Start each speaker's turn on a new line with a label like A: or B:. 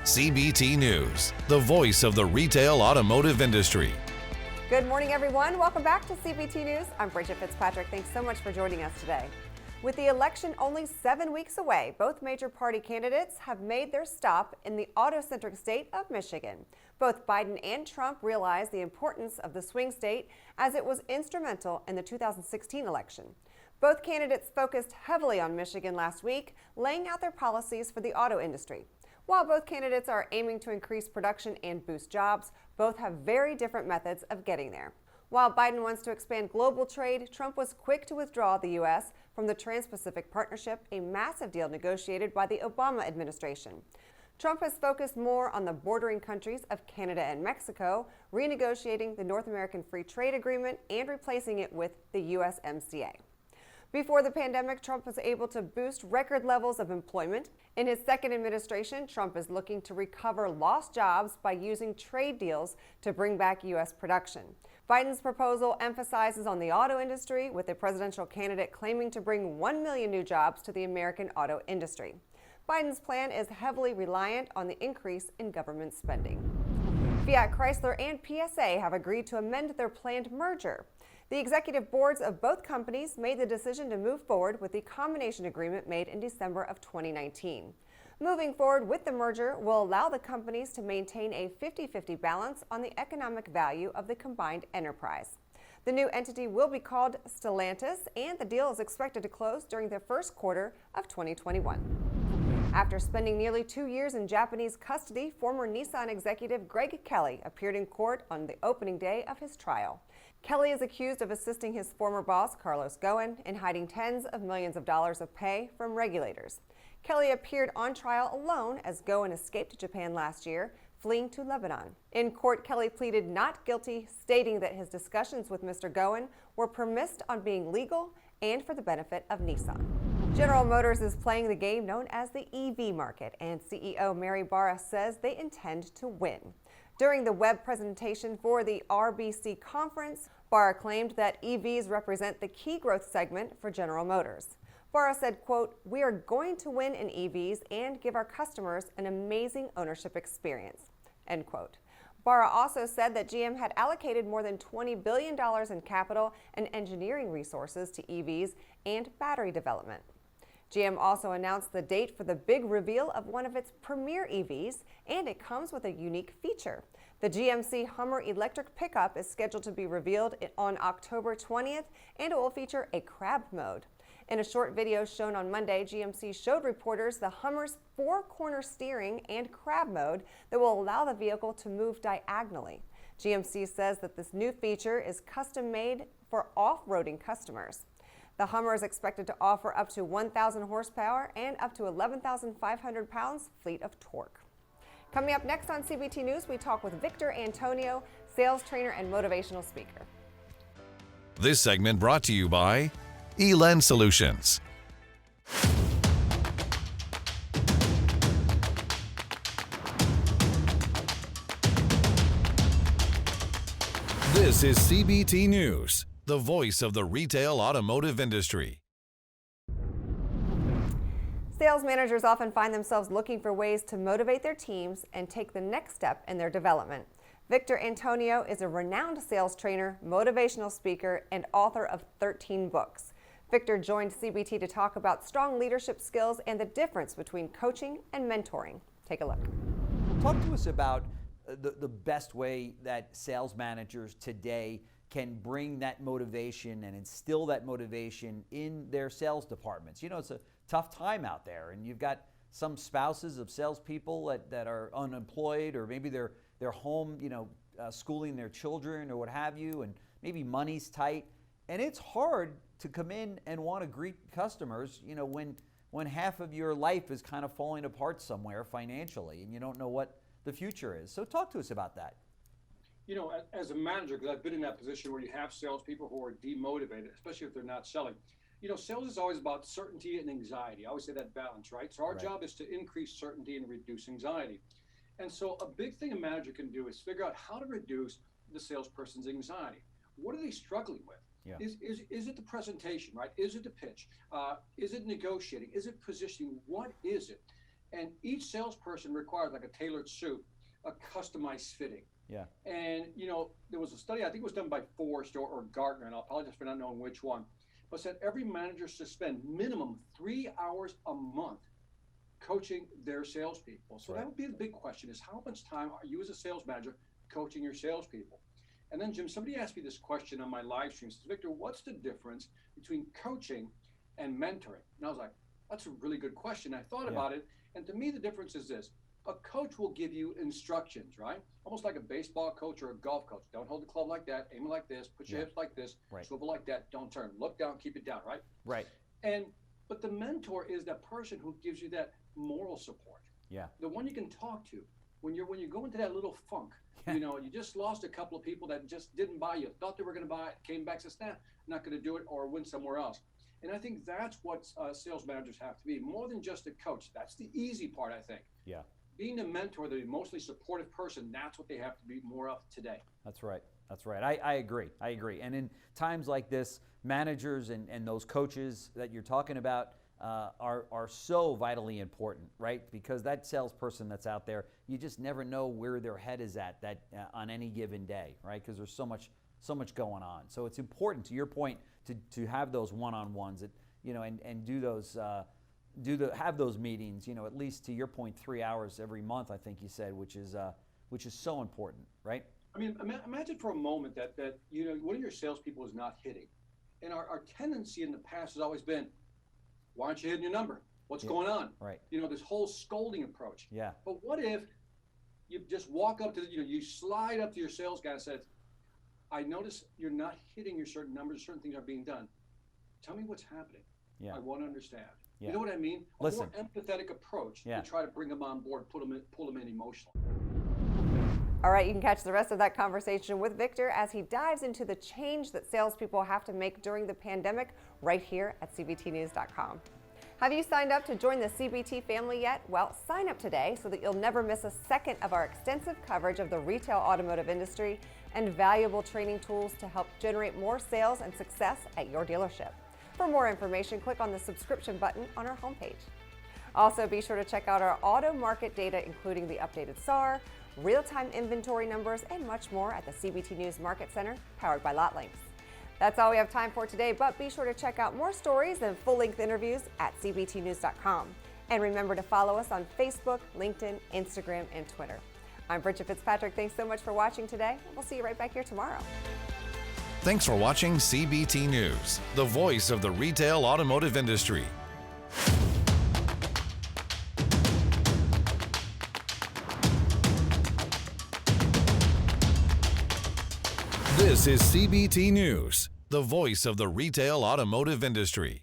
A: CBT News, the voice of the retail automotive industry.
B: Good morning, everyone. Welcome back to CBT News. I'm BRIDGET FITZPATRICK. Thanks so much for joining us today. With the election only 7 weeks away, both major party candidates have made their stop in the auto-centric state of Michigan. Both Biden and Trump realize the importance of the swing state as it was instrumental in the 2016 election. Both candidates focused heavily on Michigan last week, laying out their policies for the auto industry. While both candidates are aiming to increase production and boost jobs, both have very different methods of getting there. While Biden wants to expand global trade, Trump was quick to withdraw the U.S. from the Trans-Pacific Partnership, a massive deal negotiated by the Obama administration. Trump has focused more on the bordering countries of Canada and Mexico, renegotiating the North American Free Trade Agreement and replacing it with the USMCA. Before the pandemic, Trump was able to boost record levels of employment. In his second administration, Trump is looking to recover lost jobs by using trade deals to bring back U.S. production. Biden's proposal emphasizes on the auto industry, with a presidential candidate claiming to bring 1 million new jobs to the American auto industry. Biden's plan is heavily reliant on the increase in government spending. Fiat Chrysler and PSA have agreed to amend their planned merger. The executive boards of both companies made the decision to move forward with the combination agreement made in December of 2019. Moving forward with the merger will allow the companies to maintain a 50-50 balance on the economic value of the combined enterprise. The new entity will be called Stellantis, and the deal is expected to close during the first quarter of 2021. After spending nearly 2 years in Japanese custody, former Nissan executive Greg Kelly appeared in court on the opening day of his trial. Kelly is accused of assisting his former boss, Carlos Ghosn, in hiding tens of millions of dollars of pay from regulators. Kelly appeared on trial alone as Ghosn escaped Japan last year, fleeing to Lebanon. In court, Kelly pleaded not guilty, stating that his discussions with Mr. Ghosn were premised on being legal and for the benefit of Nissan. General Motors is playing the game known as the EV market, and CEO Mary Barra says they intend to win. During the web presentation for the RBC conference, Barra claimed that EVs represent the key growth segment for General Motors. Barra said, quote, "We are going to win in EVs and give our customers an amazing ownership experience," end quote. Barra also said that GM had allocated more than $20 billion in capital and engineering resources to EVs and battery development. GM also announced the date for the big reveal of one of its premier EVs, and it comes with a unique feature. The GMC Hummer electric pickup is scheduled to be revealed on October 20th, and it will feature a crab mode. In a short video shown on Monday, GMC showed reporters the Hummer's 4-corner steering and crab mode that will allow the vehicle to move diagonally. GMC says that this new feature is custom-made for off-roading customers. The Hummer is expected to offer up to 1,000 horsepower and up to 11,500 pounds fleet of torque. Coming up next on CBT News, we talk with Victor Antonio, sales trainer and motivational speaker.
A: This segment brought to you by ELEN Solutions. This is CBT News, the voice of the retail automotive industry.
B: Sales managers often find themselves looking for ways to motivate their teams and take the next step in their development. Victor Antonio is a renowned sales trainer, motivational speaker, and author of 13 books. Victor joined CBT to talk about strong leadership skills and the difference between coaching and mentoring. Take a look.
C: Talk to us about the best way that sales managers today can bring that motivation and instill that motivation in their sales departments. You know, it's a tough time out there, and you've got some spouses of salespeople that are unemployed, or maybe they're home, schooling their children or what have you, and maybe money's tight. And it's hard to come in and want to greet customers, when half of your life is kind of falling apart somewhere financially and you don't know what the future is. So talk to us about that.
D: As a manager, because I've been in that position where you have salespeople who are demotivated, especially if they're not selling. Sales is always about certainty and anxiety. I always say that balance, right? So our job is to increase certainty and reduce anxiety. And so a big thing a manager can do is figure out how to reduce the salesperson's anxiety. What are they struggling with?
C: Yeah.
D: Is it the presentation, right? Is it the pitch? Is it negotiating? Is it positioning? What is it? And each salesperson requires like a tailored suit, a customized fitting.
C: Yeah.
D: And there was a study, I think it was done by Forrest or Gartner, and I'll apologize for not knowing which one, but said every manager should spend minimum 3 hours a month coaching their salespeople. So that would be the big question: is how much time are you as a sales manager coaching your salespeople? And then, Jim, somebody asked me this question on my live stream. Says, Victor, what's the difference between coaching and mentoring? And I was like, that's a really good question. I thought about it, and to me, the difference is this: a coach will give you instructions, right? Almost like a baseball coach or a golf coach. Don't hold the club like that. Aim it like this. Put your hips like this. Swivel like that. Don't turn. Look down. Keep it down. Right.
C: Right.
D: But the mentor is that person who gives you that moral support. Yeah. The one you can talk to when you go into that little funk. You just lost a couple of people that just didn't buy you. Thought they were going to buy it. Came back, says, nah, not going to do it, or went somewhere else. And I think that's what sales managers have to be, more than just a coach. That's the easy part, I think. Yeah. Being a mentor, the emotionally supportive person, that's what they have to be more of today.
C: That's right. That's right. I agree. I agree. And in times like this, managers and those coaches that you're talking about are so vitally important, right? Because that salesperson that's out there, you just never know where their head is at on any given day, right? Because there's so much going on. So it's important, to your point, to have those one-on-ones, and do those. Have those meetings, at least, to your point, 3 hours every month, I think you said, which is so important, right?
D: I mean, imagine for a moment that one of your salespeople is not hitting, and our tendency in the past has always been, why aren't you hitting your number? What's going on?
C: Right.
D: This whole scolding approach.
C: Yeah.
D: But what if you just walk up to you slide up to your sales guy and said, I notice you're not hitting your certain numbers, certain things are being done. Tell me what's happening. Yeah. I want to understand. Yeah. You know what I mean? A more empathetic approach to try to bring them on board, pull them in emotionally.
B: All right, you can catch the rest of that conversation with Victor as he dives into the change that salespeople have to make during the pandemic right here at CBTnews.com. Have you signed up to join the CBT family yet? Well, sign up today so that you'll never miss a second of our extensive coverage of the retail automotive industry and valuable training tools to help generate more sales and success at your dealership. For more information, click on the subscription button on our homepage. Also, be sure to check out our auto market data, including the updated SAR, real-time inventory numbers, and much more at the CBT News Market Center, powered by LotLinks. That's all we have time for today, but be sure to check out more stories and full-length interviews at CBTnews.com. And remember to follow us on Facebook, LinkedIn, Instagram, and Twitter. I'm Bridget Fitzpatrick. Thanks so much for watching today. We'll see you right back here tomorrow.
A: Thanks for watching CBT News, the voice of the retail automotive industry. This is CBT News, the voice of the retail automotive industry.